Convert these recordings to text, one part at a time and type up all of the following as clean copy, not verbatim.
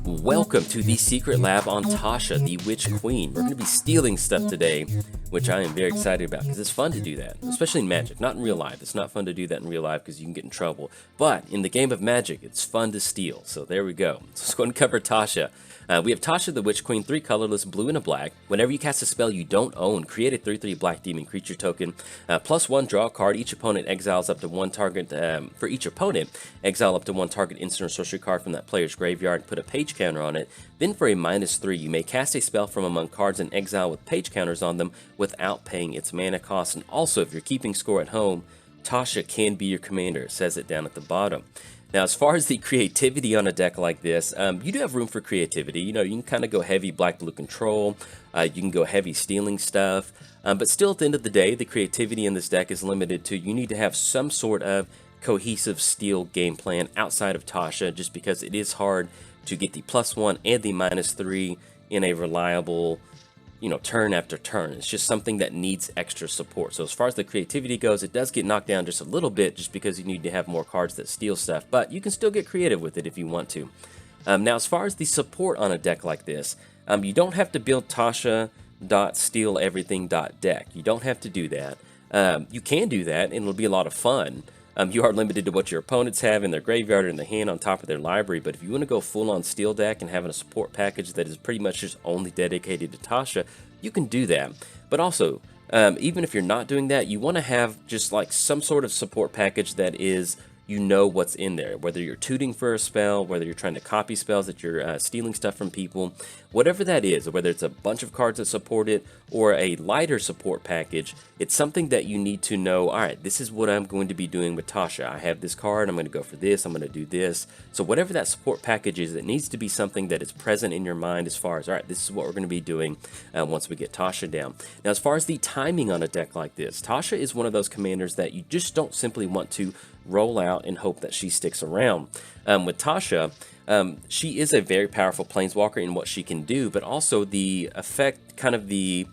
Welcome to the Secret Lab on Tasha, the Witch Queen. We're going to be stealing stuff today, which I am very excited about because it's fun to do that, especially in Magic, not in real life. It's not fun to do that in real life because you can get in trouble. But in the game of Magic, it's fun to steal. So there we go. So let's go and cover Tasha. We have Tasha the Witch Queen, 3 colorless, blue and a black. Whenever you cast a spell you don't own, create a 3/3 black demon creature token. +1, draw a card. Each opponent exiles up to one target. For each opponent, exile up to one target instant or sorcery card from that player's graveyard and put a page counter on it. Then for a -3, you may cast a spell from among cards and exile with page counters on them without paying its mana cost. And also, if you're keeping score at home, Tasha can be your commander. It says it down at the bottom. Now, as far as the creativity on a deck like this, you do have room for creativity. You know, you can kind of go heavy black-blue control. You can go heavy stealing stuff. But still, at the end of the day, the creativity in this deck is limited to you need to have some sort of cohesive steal game plan outside of Tasha, just because it is hard to get the +1 and the -3 in a reliable, turn after turn. It's just something that needs extra support. So as far as the creativity goes, it does get knocked down just a little bit just because you need to have more cards that steal stuff, but you can still get creative with it if you want to. Now, as far as the support on a deck like this, you don't have to build Tasha.stealeverything.deck. You don't have to do that. You can do that, and it'll be a lot of fun. You are limited to what your opponents have in their graveyard or in the hand on top of their library, but if you want to go full-on steal deck and having a support package that is pretty much just only dedicated to Tasha, you can do that. But also, even if you're not doing that, you want to have just like some sort of support package that is, what's in there, whether you're tooting for a spell, whether you're trying to copy spells, that you're stealing stuff from people, whatever that is, or whether it's a bunch of cards that support it or a lighter support package, it's something that you need to know, all right, this is what I'm going to be doing with Tasha. I have this card, I'm going to go for this, I'm going to do this. So whatever that support package is, it needs to be something that is present in your mind as far as, all right, this is what we're going to be doing once we get Tasha down. Now, as far as the timing on a deck like this, Tasha is one of those commanders that you just don't simply want to roll out and hope that she sticks around. With Tasha, she is a very powerful planeswalker in what she can do, but also the effect, kind of the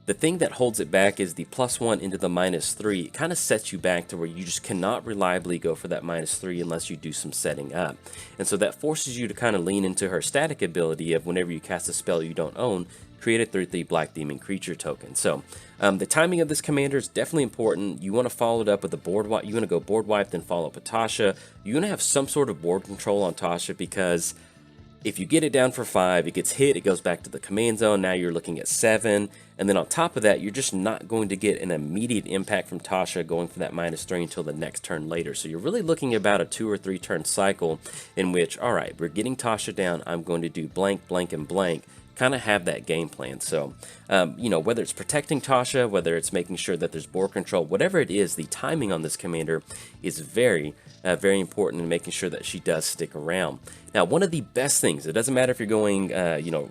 thing that holds it back is the +1 into the -3. It kind of sets you back to where you just cannot reliably go for that -3 unless you do some setting up. And so that forces you to kind of lean into her static ability of whenever you cast a spell you don't own, create a 3/3 black demon creature token. So the timing of this commander is definitely important. You want to follow it up with a board wipe. You want to go board wipe, then follow up with Tasha. You want to have some sort of board control on Tasha, because if you get it down for 5, it gets hit, it goes back to the command zone. Now you're looking at 7. And then on top of that, you're just not going to get an immediate impact from Tasha going for that -3 until the next turn later. So you're really looking about a 2 or 3 turn cycle in which, all right, we're getting Tasha down. I'm going to do blank, blank, and blank. Kind of have that game plan. So, whether it's protecting Tasha, whether it's making sure that there's board control, whatever it is, the timing on this commander is very, very important in making sure that she does stick around. Now, one of the best things, it doesn't matter if you're going,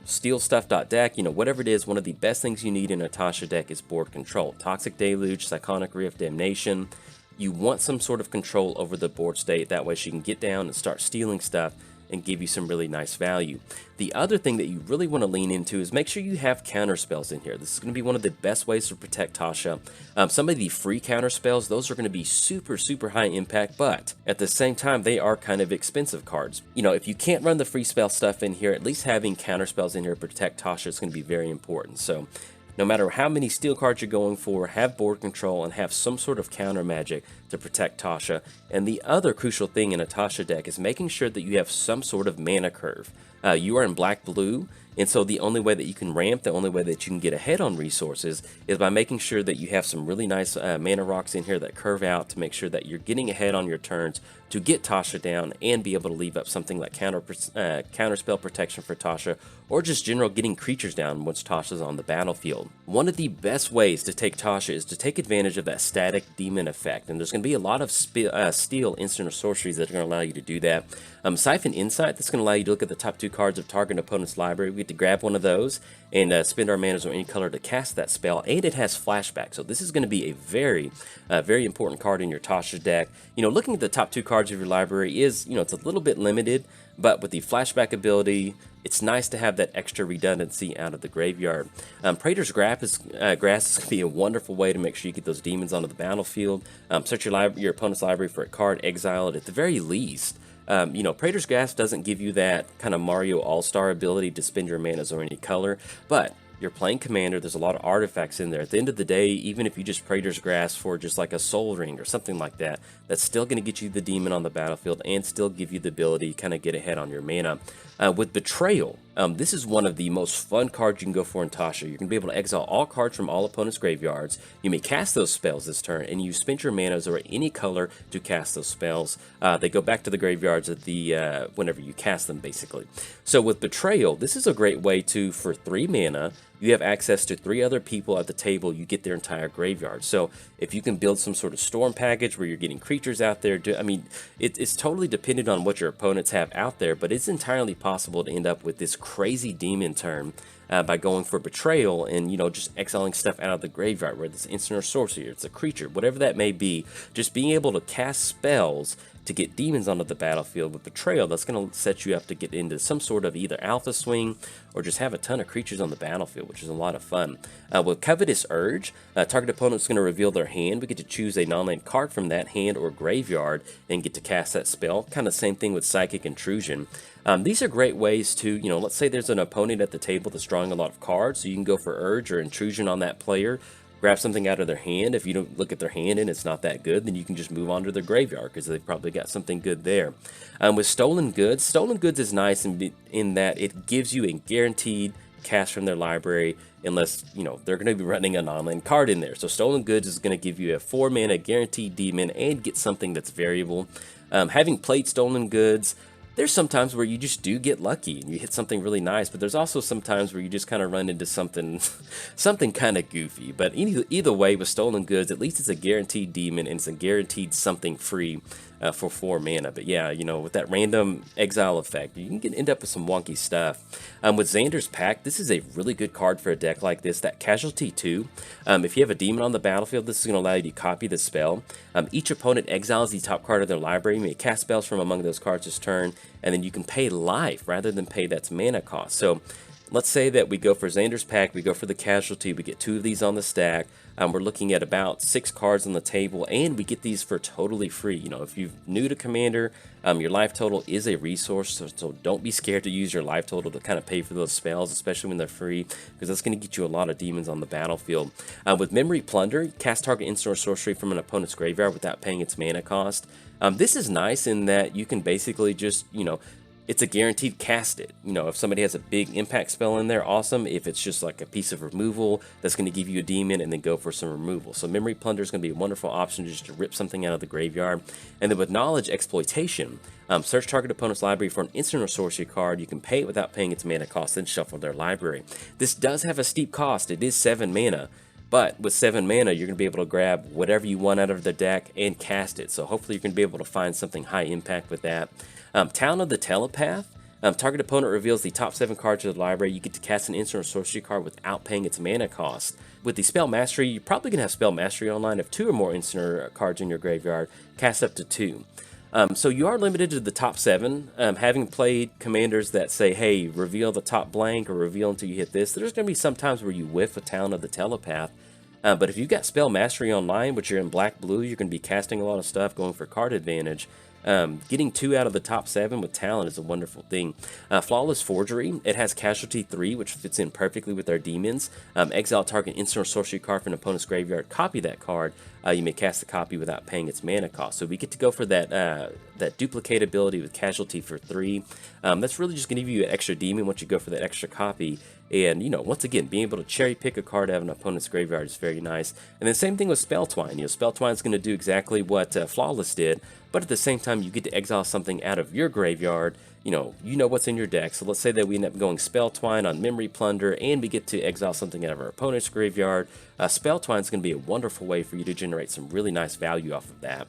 steal stuff.deck, whatever it is, one of the best things you need in a Tasha deck is board control. Toxic Deluge, Cyclonic Rift, Damnation. You want some sort of control over the board state. That way she can get down and start stealing stuff and give you some really nice value. The other thing that you really want to lean into is make sure you have counter spells in here. This is going to be one of the best ways to protect Tasha. Some of the free counter spells, those are going to be super, super high impact, but at the same time, they are kind of expensive cards. If you can't run the free spell stuff in here, at least having counter spells in here to protect Tasha is going to be very important. So no matter how many steel cards you're going for, have board control and have some sort of counter magic to protect Tasha. And the other crucial thing in a Tasha deck is making sure that you have some sort of mana curve. You are in black-blue, and so the only way that you can ramp, the only way that you can get ahead on resources is by making sure that you have some really nice mana rocks in here that curve out to make sure that you're getting ahead on your turns to get Tasha down and be able to leave up something like counter spell protection for Tasha, or just general getting creatures down once Tasha's on the battlefield. One of the best ways to take Tasha is to take advantage of that static demon effect, and there's going to be a lot of steal instant or sorceries that are going to allow you to do that. Siphon Insight, that's going to allow you to look at the top 2 cards of target opponent's library. We get to grab one of those and spend our manas or any color to cast that spell, and it has flashback. So this is going to be a very, very important card in your Tasha deck. Looking at the top 2 cards of your library is, it's a little bit limited, but with the flashback ability, it's nice to have that extra redundancy out of the graveyard. Praetor's Grass is going to be a wonderful way to make sure you get those demons onto the battlefield. Search your opponent's library for a card, exile it at the very least. You know, Praetor's Grass doesn't give you that kind of Mario All-Star ability to spend your manas or any color, but you're playing Commander, there's a lot of artifacts in there. At the end of the day, even if you just Praetor's Grass for just like a Soul Ring or something like that, that's still going to get you the demon on the battlefield and still give you the ability to kind of get ahead on your mana. With Betrayal, this is one of the most fun cards you can go for in Tasha. You're going to be able to exile all cards from all opponents' graveyards. You may cast those spells this turn, and you spend your manas or any color to cast those spells. They go back to the graveyards at the whenever you cast them, basically. So with Betrayal, this is a great way to, for 3 mana, you have access to 3 other people at the table. You get their entire graveyard. So if you can build some sort of storm package where you're getting creatures out there, I mean, it's totally dependent on what your opponents have out there, but it's entirely possible to end up with this crazy demon turn by going for Betrayal and, you know, just exiling stuff out of the graveyard, whether it's instant or sorcery, or it's a creature, whatever that may be. Just being able to cast spells to get demons onto the battlefield with Betrayal, that's going to set you up to get into some sort of either alpha swing or just have a ton of creatures on the battlefield, which is a lot of fun. With Covetous Urge, target opponent is going to reveal their hand. We get to choose a non-land card from that hand or graveyard and get to cast that spell. Kind of same thing with Psychic Intrusion. These are great ways to, you know, let's say there's an opponent at the table that's drawing a lot of cards, so you can go for Urge or Intrusion on that player, grab something out of their hand. If you don't look at their hand and it's not that good, then you can just move on to their graveyard because they've probably got something good there. With Stolen Goods is nice in that it gives you a guaranteed cast from their library unless, you know, they're going to be running a non-land card in there. So Stolen Goods is going to give you a 4 mana guaranteed demon and get something that's variable. Having played Stolen Goods, there's sometimes where you just do get lucky and you hit something really nice, but there's also some times where you just kind of run into something kind of goofy. But either way, with Stolen Goods, at least it's a guaranteed demon and it's a guaranteed something free for 4 mana. But yeah, you know, with that random exile effect, you can end up with some wonky stuff. With Xander's Pact, this is a really good card for a deck like this. That Casualty 2, if you have a demon on the battlefield, this is going to allow you to copy the spell. Each opponent exiles the top card of their library. You may cast spells from among those cards this turn, and then you can pay life rather than pay that's mana cost. So let's say that we go for Xander's Pact, we go for the Casualty, we get 2 of these on the stack. We're looking at about 6 cards on the table, and we get these for totally free. You know, if you're new to Commander, your life total is a resource, so don't be scared to use your life total to kind of pay for those spells, especially when they're free, because that's going to get you a lot of demons on the battlefield. With Memory Plunder, cast target instant or sorcery from an opponent's graveyard without paying its mana cost. This is nice in that you can basically just, you know, it's a guaranteed cast it. You know, if somebody has a big impact spell in there, awesome. If it's just like a piece of removal, that's going to give you a demon and then go for some removal. So Memory Plunder is going to be a wonderful option just to rip something out of the graveyard. And then with Knowledge Exploitation, search target opponent's library for an instant or sorcery card. You can pay it without paying its mana cost, then shuffle their library. This does have a steep cost. It is 7 mana. But with 7 mana, you're going to be able to grab whatever you want out of the deck and cast it. So hopefully you're going to be able to find something high impact with that. Town of the Telepath. Target opponent reveals the top 7 cards of the library. You get to cast an instant or sorcery card without paying its mana cost. With the Spell Mastery, you're probably going to have Spell Mastery online. If 2 or more instant cards in your graveyard, cast up to 2. So you are limited to the top 7. Having played commanders that say, hey, reveal the top blank or reveal until you hit this, there's going to be some times where you whiff a Town of the Telepath. But if you've got Spell Mastery online, which you're in black-blue, you're going to be casting a lot of stuff, going for card advantage. Getting 2 out of the top 7 with talent is a wonderful thing. Flawless Forgery, it has Casualty 3, which fits in perfectly with our demons. Exile target instant or sorcery card from an opponent's graveyard, copy that card. You may cast the copy without paying its mana cost. So we get to go for that that duplicate ability with Casualty for 3. That's really just going to give you an extra demon once you go for that extra copy. And, you know, once again, being able to cherry pick a card out of an opponent's graveyard is very nice. And then same thing with Spell Twine. You know, Spell Twine is going to do exactly what Flawless did, but at the same time, you get to exile something out of your graveyard. You know what's in your deck. So let's say that we end up going Spell Twine on Memory Plunder, and we get to exile something out of our opponent's graveyard. Spell Twine is going to be a wonderful way for you to generate some really nice value off of that.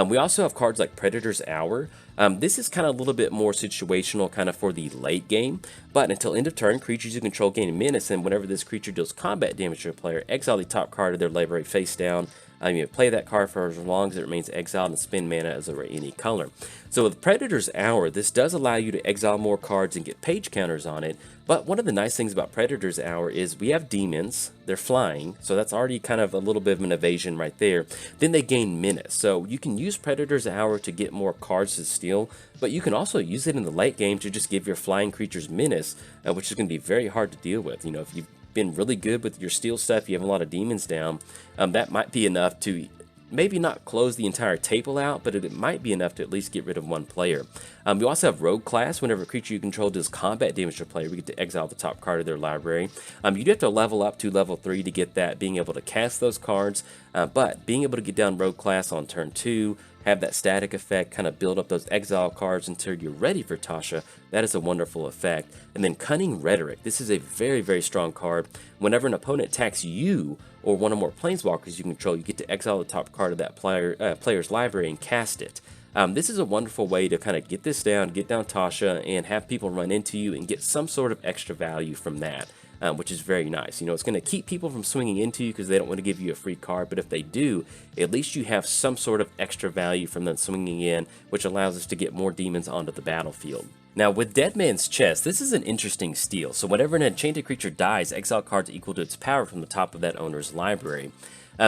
We also have cards like Predator's Hour. This is kind of a little bit more situational, kind of for the late game. But until end of turn, creatures you control gain a menace, and whenever this creature deals combat damage to a player, exile the top card of their library face down. You play that card for as long as it remains exiled and spend mana as over any color. So with Predator's Hour, this does allow you to exile more cards and get page counters on it, but one of the nice things about Predator's Hour is we have demons, they're flying, so that's already kind of a little bit of an evasion right there. Then they gain menace, so you can use Predator's Hour to get more cards to steal, but you can also use it in the late game to just give your flying creatures menace, which is going to be very hard to deal with. If you've been really good with your steal stuff, you have a lot of demons down, that might be enough to maybe not close the entire table out, but it might be enough to at least get rid of one player. You also have Rogue class. Whenever a creature you control does combat damage to a player, we get to exile the top card of their library. You do have to level up to level 3 to get that, being able to cast those cards, but being able to get down Rogue class on turn 2, have that static effect, kind of build up those exile cards until you're ready for Tasha. That is a wonderful effect. And then Cunning Rhetoric. This is a very, very strong card. Whenever an opponent attacks you or one or more planeswalkers you control, you get to exile the top card of that player's library and cast it. This is a wonderful way to kind of get this down, get down Tasha, and have people run into you and get some sort of extra value from that. Which is very nice. It's going to keep people from swinging into you because they don't want to give you a free card, but if they do, at least you have some sort of extra value from them swinging in, which allows us to get more demons onto the battlefield. Now, with Dead Man's Chest, this is an interesting steal. So whenever an enchanted creature dies, exile cards equal to its power from the top of that owner's library.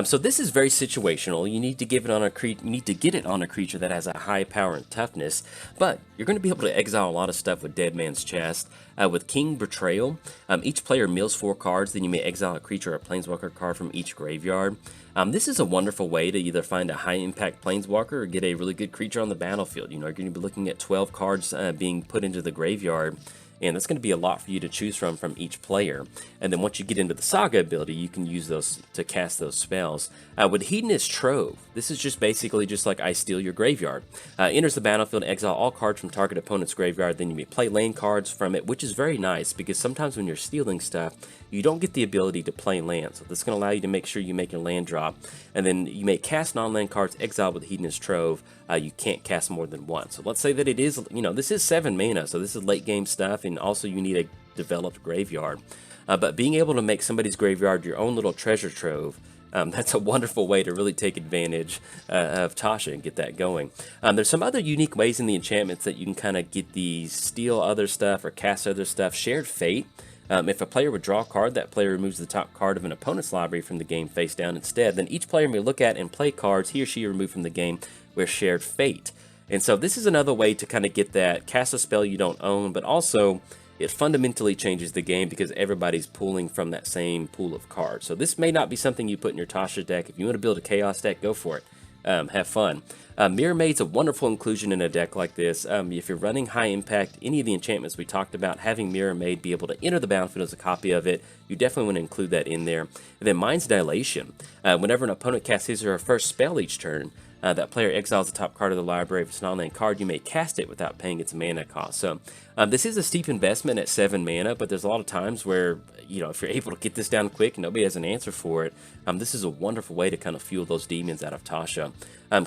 So this is very situational. You need to get it on a creature that has a high power and toughness, but you're going to be able to exile a lot of stuff with Dead Man's Chest. With King Betrayal, each player mills 4 cards, then you may exile a creature or a planeswalker card from each graveyard. This is a wonderful way to either find a high impact planeswalker or get a really good creature on the battlefield. You're going to be looking at 12 cards being put into the graveyard, and that's going to be a lot for you to choose from each player. And then once you get into the Saga ability, you can use those to cast those spells. With Hedonist Trove, this is just basically just like I Steal Your Graveyard. Enters the battlefield and exile all cards from target opponent's graveyard, then you may play land cards from it, which is very nice because sometimes when you're stealing stuff, you don't get the ability to play land. So this is going to allow you to make sure you make your land drop. And then you may cast non-land cards exiled with Hedonist Trove. You can't cast more than one. So let's say that it is, this is 7 mana, so this is late game stuff, and also you need a developed graveyard. But being able to make somebody's graveyard your own little treasure trove, that's a wonderful way to really take advantage of Tasha and get that going. There's some other unique ways in the enchantments that you can kind of get the steal other stuff or cast other stuff. Shared Fate. If a player would draw a card, that player removes the top card of an opponent's library from the game face down instead. Then each player may look at and play cards he or she removed from the game with Shared Fate. And so this is another way to kind of get that, cast a spell you don't own, but also it fundamentally changes the game because everybody's pulling from that same pool of cards. So this may not be something you put in your Tasha deck. If you want to build a Chaos deck, go for it. Have fun. Mirror Maid's a wonderful inclusion in a deck like this. If you're running high impact, any of the enchantments we talked about, having Mirror Maid be able to enter the battlefield as a copy of it, you definitely want to include that in there. And then Mind's Dilation. Whenever an opponent casts his or her first spell each turn, that player exiles the top card of the library. If it's an non-land card, you may cast it without paying its mana cost. So this is a steep investment at 7 mana, but there's a lot of times where, if you're able to get this down quick, nobody has an answer for it. This is a wonderful way to kind of fuel those demons out of Tasha.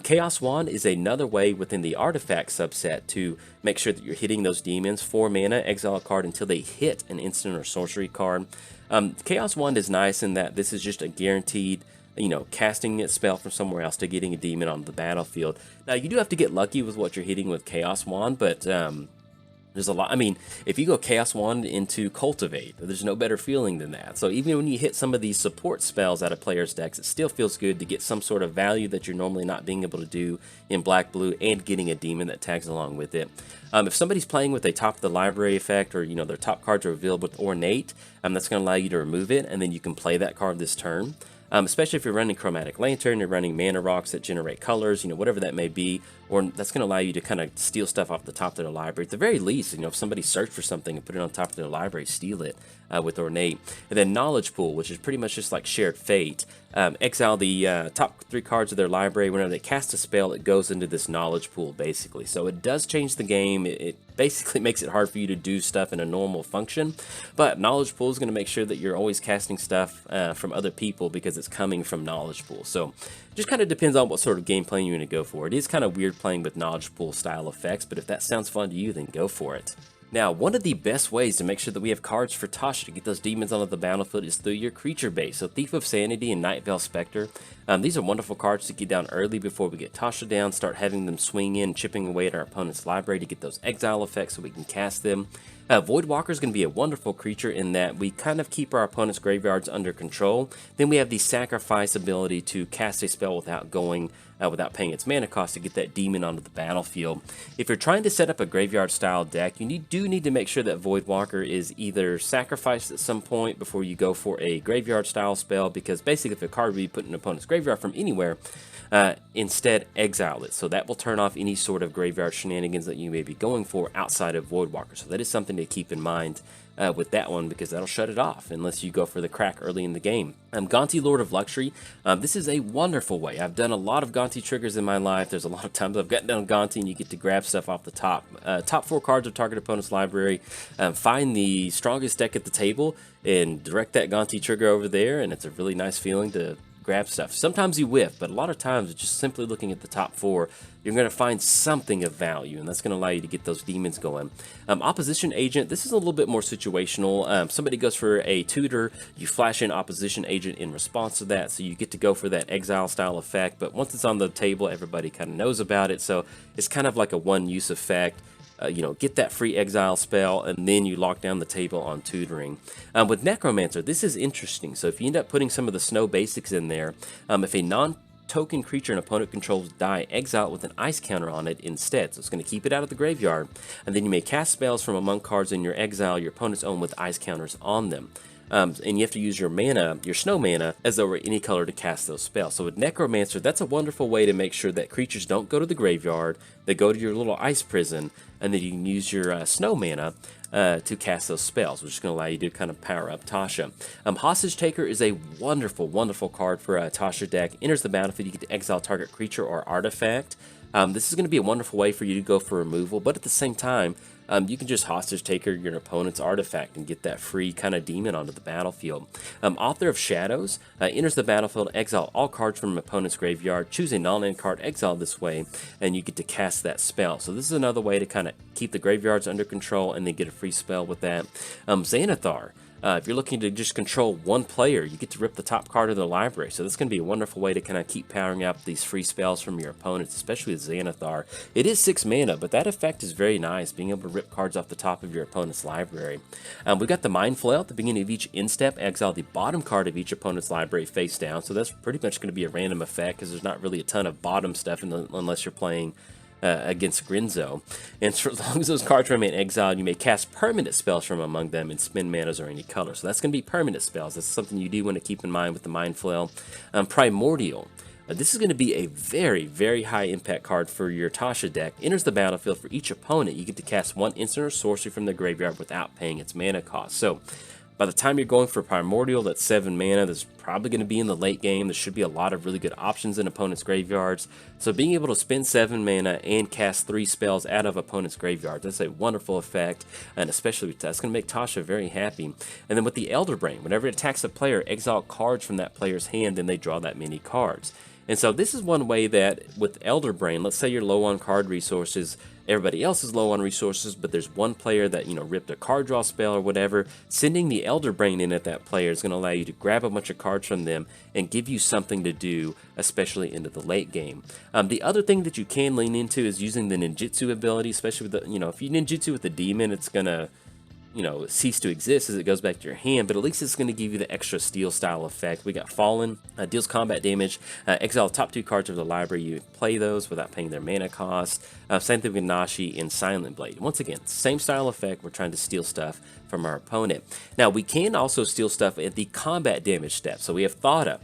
Chaos Wand is another way within the artifact subset to make sure that you're hitting those demons. 4 mana, exile a card until they hit an instant or sorcery card. Chaos Wand is nice in that this is just a guaranteed casting a spell from somewhere else to getting a demon on the battlefield. Now, you do have to get lucky with what you're hitting with Chaos Wand, but there's a lot. I mean, if you go Chaos Wand into Cultivate, there's no better feeling than that. So even when you hit some of these support spells out of players' decks, it still feels good to get some sort of value that you're normally not being able to do in Black-Blue and getting a demon that tags along with it. If somebody's playing with a top of the library effect, or their top cards are revealed with Ornate, that's going to allow you to remove it, and then you can play that card this turn. Especially if you're running Chromatic Lantern, you're running mana rocks that generate colors, whatever that may be, or that's going to allow you to kind of steal stuff off the top of their library. At the very least, if somebody searched for something and put it on top of their library, steal it with Ornate. And then Knowledge Pool, which is pretty much just like Shared Fate. Exile the top 3 cards of their library. Whenever they cast a spell, it goes into this Knowledge Pool, basically. So it does change the game. It basically makes it hard for you to do stuff in a normal function, but Knowledge Pool is going to make sure that you're always casting stuff from other people because it's coming from Knowledge Pool. So it just kind of depends on what sort of game plan you're going to go for. It is kind of weird playing with Knowledge Pool style effects, but if that sounds fun to you, then go for it. Now, one of the best ways to make sure that we have cards for Tasha to get those demons onto the battlefield is through your creature base. So Thief of Sanity and Night Veil Spectre, these are wonderful cards to get down early before we get Tasha down, start having them swing in, chipping away at our opponent's library to get those exile effects so we can cast them. Voidwalker is going to be a wonderful creature in that we kind of keep our opponent's graveyards under control. Then we have the sacrifice ability to cast a spell without paying its mana cost to get that demon onto the battlefield. If you're trying to set up a graveyard style deck, you do need to make sure that Voidwalker is either sacrificed at some point before you go for a graveyard style spell, because basically if a card would be put in an opponent's graveyard from anywhere, instead exile it. So that will turn off any sort of graveyard shenanigans that you may be going for outside of Voidwalker. So that is something to keep in mind with that one, because that'll shut it off unless you go for the crack early in the game. Gonti, Lord of Luxury. This is a wonderful way. I've done a lot of Gonti triggers in my life. There's a lot of times I've gotten down Gonti and you get to grab stuff off the top. Top 4 cards of target opponent's library. Find the strongest deck at the table and direct that Gonti trigger over there, and it's a really nice feeling to grab stuff. Sometimes you whiff, but a lot of times just simply looking at the top 4, you're going to find something of value, and that's going to allow you to get those demons going. Opposition Agent, this is a little bit more situational. Somebody goes for a tutor, you flash in Opposition Agent in response to that, so you get to go for that exile style effect, but once it's on the table, everybody kind of knows about it, so it's kind of like a one-use effect. Get that free exile spell, and then you lock down the table on tutoring. With Necromancer, this is interesting. So if you end up putting some of the snow basics in there, if a non-token creature an opponent controls die, exile it with an ice counter on it instead. So it's going to keep it out of the graveyard, and then you may cast spells from among cards in your exile your opponent's own with ice counters on them. And you have to use your mana, your snow mana, as though were any color to cast those spells. So with Necromancer, that's a wonderful way to make sure that creatures don't go to the graveyard, they go to your little ice prison, and then you can use your snow mana to cast those spells, which is going to allow you to kind of power up Tasha. Hostage Taker is a wonderful, wonderful card for a Tasha deck. Enters the battlefield, you get to exile target creature or artifact. This is going to be a wonderful way for you to go for removal, but at the same time, you can just Hostage Taker your opponent's artifact and get that free kind of demon onto the battlefield. Author of Shadows enters the battlefield, exile all cards from an opponent's graveyard, choose a non-land card, exile this way, and you get to cast that spell. So this is another way to kind of keep the graveyards under control and then get a free spell with that. Xanathar. If you're looking to just control one player, you get to rip the top card of the library. So this is going to be a wonderful way to kind of keep powering up these free spells from your opponents, especially with Xanathar. It is 6 mana, but that effect is very nice, being able to rip cards off the top of your opponent's library. We've got the Mind Flail at the beginning of each in-step, exile the bottom card of each opponent's library face down. So that's pretty much going to be a random effect, because there's not really a ton of bottom stuff unless you're playing against Grinzo. And for as long as those cards remain exiled, you may cast permanent spells from among them and spend manas or any color. So that's going to be permanent spells. That's something you do want to keep in mind with the Mind Flail. Primordial. This is going to be a very, very high impact card for your Tasha deck. Enters the battlefield for each opponent. You get to cast 1 instant or sorcery from the graveyard without paying its mana cost. So by the time you're going for Primordial, that's 7 mana. That's probably going to be in the late game. There should be a lot of really good options in opponents' graveyards. So being able to spend 7 mana and cast 3 spells out of opponent's graveyard, that's a wonderful effect, and especially that's going to make Tasha very happy. And then with the Elder Brain, whenever it attacks a player, exile cards from that player's hand, and they draw that many cards. And so this is one way that with Elder Brain, let's say you're low on card resources, everybody else is low on resources, but there's one player that, ripped a card draw spell or whatever, sending the Elder Brain in at that player is going to allow you to grab a bunch of cards from them and give you something to do, especially into the late game. The other thing that you can lean into is using the ninjutsu ability, especially with the, if you ninjutsu with the demon, it's going to cease to exist as it goes back to your hand, but at least it's going to give you the extra steel style effect. We got Fallen, deals combat damage, exile the top 2 cards of the library, you play those without paying their mana cost. Same thing with Nashi and Silent Blade. Once again, same style effect, we're trying to steal stuff from our opponent. Now, we can also steal stuff at the combat damage step. So we have Thada,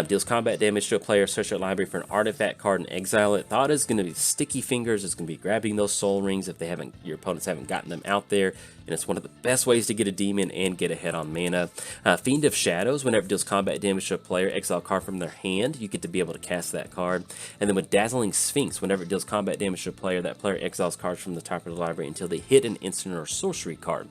deals combat damage to a player, search their library for an artifact card and exile it. Thada is going to be sticky fingers, it's going to be grabbing those soul rings if your opponents haven't gotten them out there, and it's one of the best ways to get a demon and get ahead on mana. Fiend of Shadows, whenever it deals combat damage to a player, exile a card from their hand, you get to be able to cast that card. And then with Dazzling Sphinx, whenever it deals combat damage to a player, that player exiles cards from the top of the library until they hit an instant or sorcery card.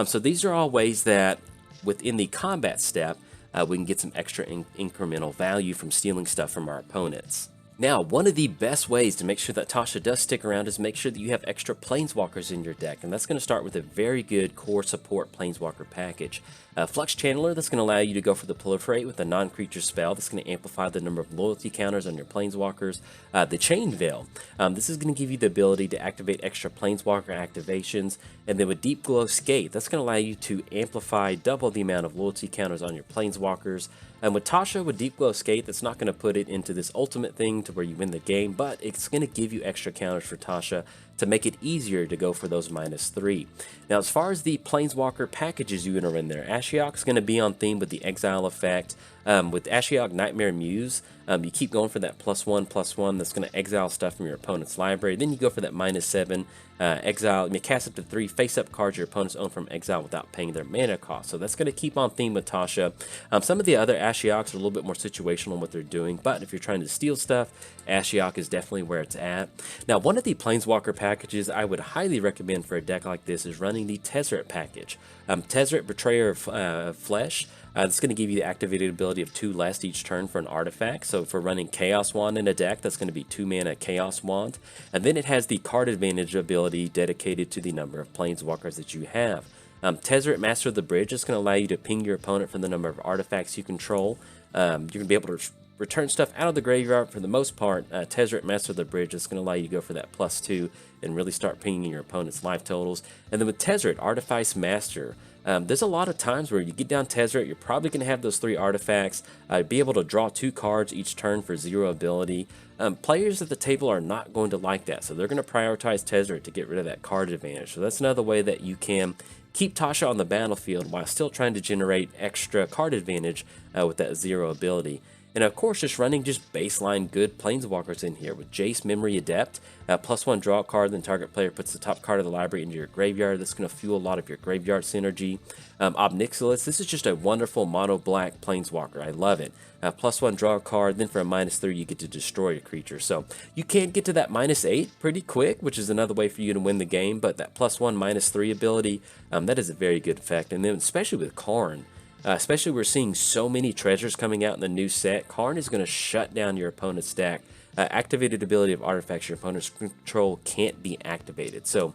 So these are all ways that within the combat step, we can get some extra incremental value from stealing stuff from our opponents. Now, one of the best ways to make sure that Tasha does stick around is make sure that you have extra Planeswalkers in your deck, and that's going to start with a very good core support Planeswalker package. Flux Channeler, that's going to allow you to go for the Proliferate with a non-creature spell that's going to amplify the number of loyalty counters on your Planeswalkers. The Chain Veil, this is going to give you the ability to activate extra Planeswalker activations, and then with Deep Glow Skate, that's going to allow you to amplify double the amount of loyalty counters on your Planeswalkers. And with Tasha, with Deep Glow Skate, that's not going to put it into this ultimate thing to where you win the game, but it's going to give you extra counters for Tasha to make it easier to go for those -3. Now, as far as the Planeswalker packages you enter in there, Ashiok's going to be on theme with the Exile effect. With Ashiok Nightmare Muse, you keep going for that +1/+1 that's going to exile stuff from your opponent's library. Then you go for that -7 exile. You may cast up to 3 face-up cards your opponents own from exile without paying their mana cost. So that's going to keep on theme with Tasha. Some of the other Ashioks are a little bit more situational in what they're doing, but if you're trying to steal stuff, Ashiok is definitely where it's at. Now, one of the Planeswalker packages I would highly recommend for a deck like this is running the Tesseract Package. Tesseract Betrayer of Flesh. It's going to give you the activated ability of 2 less each turn for an artifact. So for running Chaos Wand in a deck, that's going to be 2 mana Chaos Wand. And then it has the card advantage ability dedicated to the number of Planeswalkers that you have. Tesseract Master of the Bridge is going to allow you to ping your opponent for the number of artifacts you control. You're going to be able to return stuff out of the graveyard for the most part. Tesseract Master of the Bridge is going to allow you to go for that +2 and really start pinging your opponent's life totals. And then with Tesseract Artifice Master, there's a lot of times where you get down Tesseract, you're probably going to have those 3 artifacts, be able to draw 2 cards each turn for 0 ability. Players at the table are not going to like that, so they're going to prioritize Tesseract to get rid of that card advantage. So that's another way that you can keep Tasha on the battlefield while still trying to generate extra card advantage with that 0 ability. And of course, just running just baseline good Planeswalkers in here with Jace Memory Adept, +1 draw card, then target player puts the top card of the library into your graveyard. That's going to fuel a lot of your graveyard synergy. Obnixilis, this is just a wonderful mono black Planeswalker. I love it. +1 draw card, then for a -3 you get to destroy a creature. So you can get to that -8 pretty quick, which is another way for you to win the game, but that +1 -3 ability, that is a very good effect. And then especially with Karn, especially we're seeing so many treasures coming out in the new set, Karn is going to shut down your opponent's deck. Activated ability of artifacts your opponent's control can't be activated. So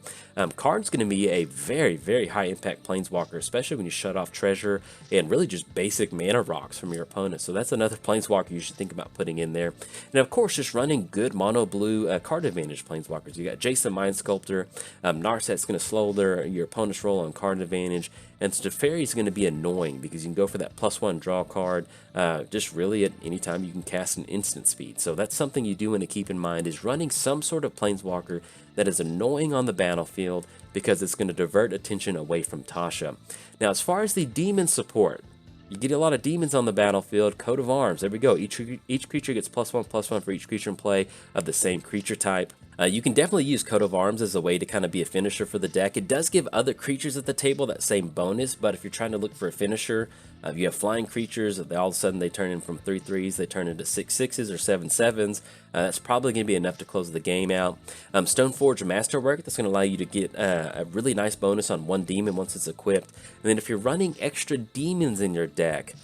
Karn's going to be a very, very high impact Planeswalker, especially when you shut off treasure and really just basic mana rocks from your opponent. So that's another Planeswalker you should think about putting in there. And of course, just running good mono blue card advantage Planeswalkers. You got Jason Mind Sculptor, Narset's going to slow your opponent's roll on card advantage. And Teferi is going to be annoying because you can go for that +1 draw card just really at any time you can cast an instant speed. So that's something you do want to keep in mind, is running some sort of Planeswalker that is annoying on the battlefield because it's going to divert attention away from Tasha. Now, as far as the demon support, you get a lot of demons on the battlefield. Coat of Arms, there we go. Each creature gets +1/+1 for each creature in play of the same creature type. You can definitely use Coat of Arms as a way to kind of be a finisher for the deck. It does give other creatures at the table that same bonus, but if you're trying to look for a finisher, if you have flying creatures, all of a sudden they turn in from 3/3s, they turn into 6/6s or 7/7s. That's probably going to be enough to close the game out. Stoneforge Masterwork, that's going to allow you to get a really nice bonus on 1 demon once it's equipped. And then if you're running extra demons in your deck,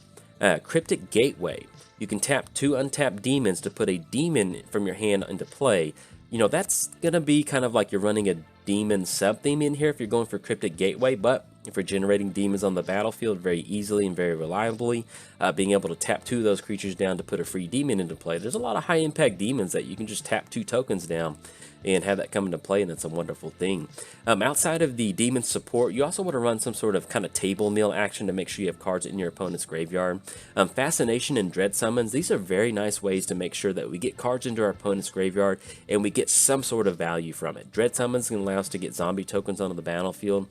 Cryptic Gateway, you can tap 2 untapped demons to put a demon from your hand into play. You know, that's going to be kind of like you're running a demon sub-theme in here if you're going for Cryptic Gateway, but if you're generating demons on the battlefield very easily and very reliably, being able to tap 2 of those creatures down to put a free demon into play. There's a lot of high-impact demons that you can just tap 2 tokens down and have that come into play, and that's a wonderful thing. Outside of the demon support, you also want to run some sort of kind of table mill action to make sure you have cards in your opponent's graveyard. Fascination and Dread Summons, these are very nice ways to make sure that we get cards into our opponent's graveyard and we get some sort of value from it. Dread Summons can allow us to get zombie tokens onto the battlefield.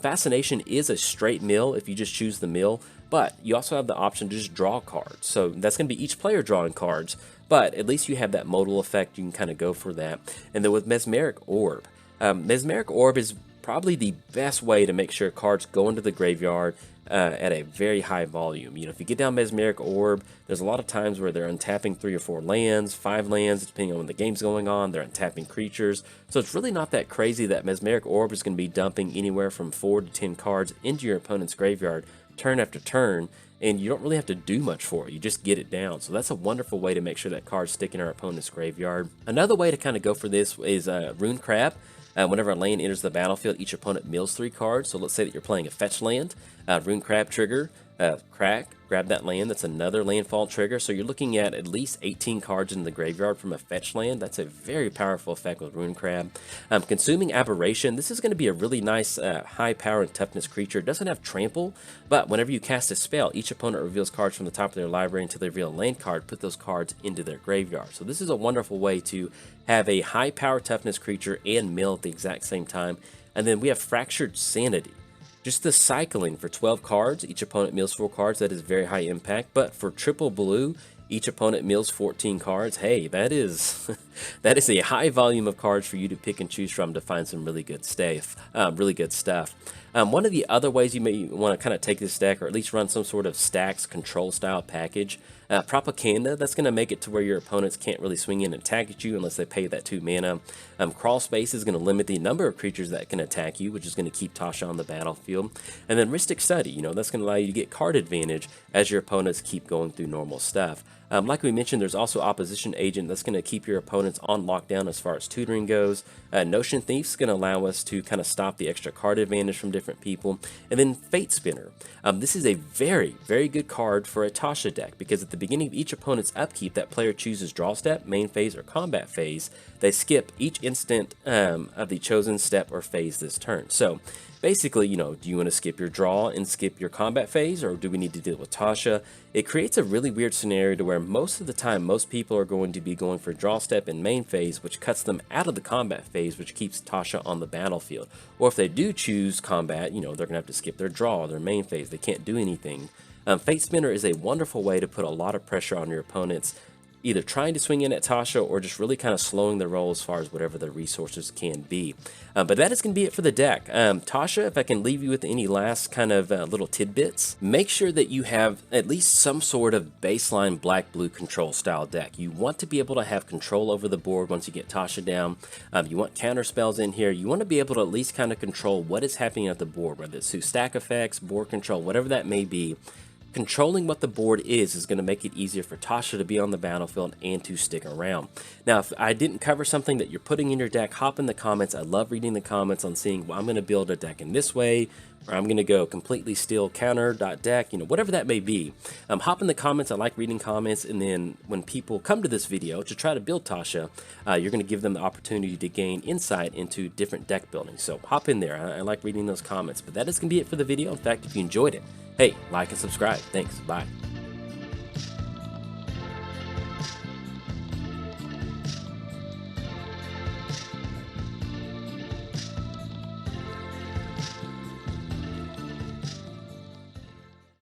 Fascination is a straight mill if you just choose the mill, but you also have the option to just draw cards. So that's going to be each player drawing cards, but at least you have that modal effect. You can kind of go for that. And then with Mesmeric Orb, Mesmeric Orb is probably the best way to make sure cards go into the graveyard at a very high volume. You know, if you get down Mesmeric Orb, there's a lot of times where they're untapping 3 or 4 lands, 5 lands, depending on when the game's going on. They're untapping creatures. So it's really not that crazy that Mesmeric Orb is going to be dumping anywhere from 4 to 10 cards into your opponent's graveyard turn after turn. and you don't really have to do much for it. You just get it down. So that's a wonderful way to make sure that card's sticking in our opponent's graveyard. Another way to kind of go for this is Rune Crab. Whenever a land enters the battlefield, each opponent mills 3 cards. So let's say that you're playing a fetch land, Rune Crab trigger, grab that land. That's another landfall trigger. So you're looking at least 18 cards in the graveyard from a fetch land. That's a very powerful effect with Rune Crab. Consuming Aberration. This is going to be a really nice high power and toughness creature. It doesn't have trample, but whenever you cast a spell, each opponent reveals cards from the top of their library until they reveal a land card. Put those cards into their graveyard. So this is a wonderful way to have a high power toughness creature and mill at the exact same time. And then we have Fractured Sanity. Just the cycling for 12 cards, each opponent mills 4 cards. That is very high impact. But for triple blue, each opponent mills 14 cards. Hey, that is that is a high volume of cards for you to pick and choose from to find some really good stuff. One of the other ways you may want to kind of take this deck, or at least run some sort of stacks control style package. Propaganda, that's going to make it to where your opponents can't really swing in and attack at you unless they pay that 2 mana. Crawl Space is going to limit the number of creatures that can attack you, which is going to keep Tasha on the battlefield. And then Mystic Study, that's going to allow you to get card advantage as your opponents keep going through normal stuff. Like we mentioned, there's also Opposition Agent that's going to keep your opponents on lockdown as far as tutoring goes. Notion Thief is going to allow us to kind of stop the extra card advantage from different people. And then Fate Spinner. This is a very, very good card for a Tasha deck because at the beginning of each opponent's upkeep, that player chooses draw step, main phase, or combat phase. They skip each instant of the chosen step or phase this turn. So basically, do you want to skip your draw and skip your combat phase, or do we need to deal with Tasha? It creates a really weird scenario to where most of the time, most people are going to be going for draw step and main phase, which cuts them out of the combat phase, which keeps Tasha on the battlefield. Or if they do choose combat, they're going to have to skip their draw, their main phase. They can't do anything. Fate Spinner is a wonderful way to put a lot of pressure on your opponents, either trying to swing in at Tasha or just really kind of slowing the roll as far as whatever the resources can be. But that is going to be it for the deck. Tasha, if I can leave you with any last kind of little tidbits, make sure that you have at least some sort of baseline black-blue control style deck. You want to be able to have control over the board once you get Tasha down. You want counter spells in here. You want to be able to at least kind of control what is happening at the board, whether it's through stack effects, board control, whatever that may be. Controlling what the board is going to make it easier for Tasha to be on the battlefield and to stick around. Now, if I didn't cover something that you're putting in your deck, hop in the comments. I love reading the comments on seeing, well, I'm going to build a deck in this way, or I'm going to go completely steel counter.deck, whatever that may be. Hop in the comments. I like reading comments, and then when people come to this video to try to build Tasha, you're going to give them the opportunity to gain insight into different deck building. So hop in there. I like reading those comments. But that is going to be it for the video. In fact, if you enjoyed it, hey, like and subscribe. Thanks. Bye.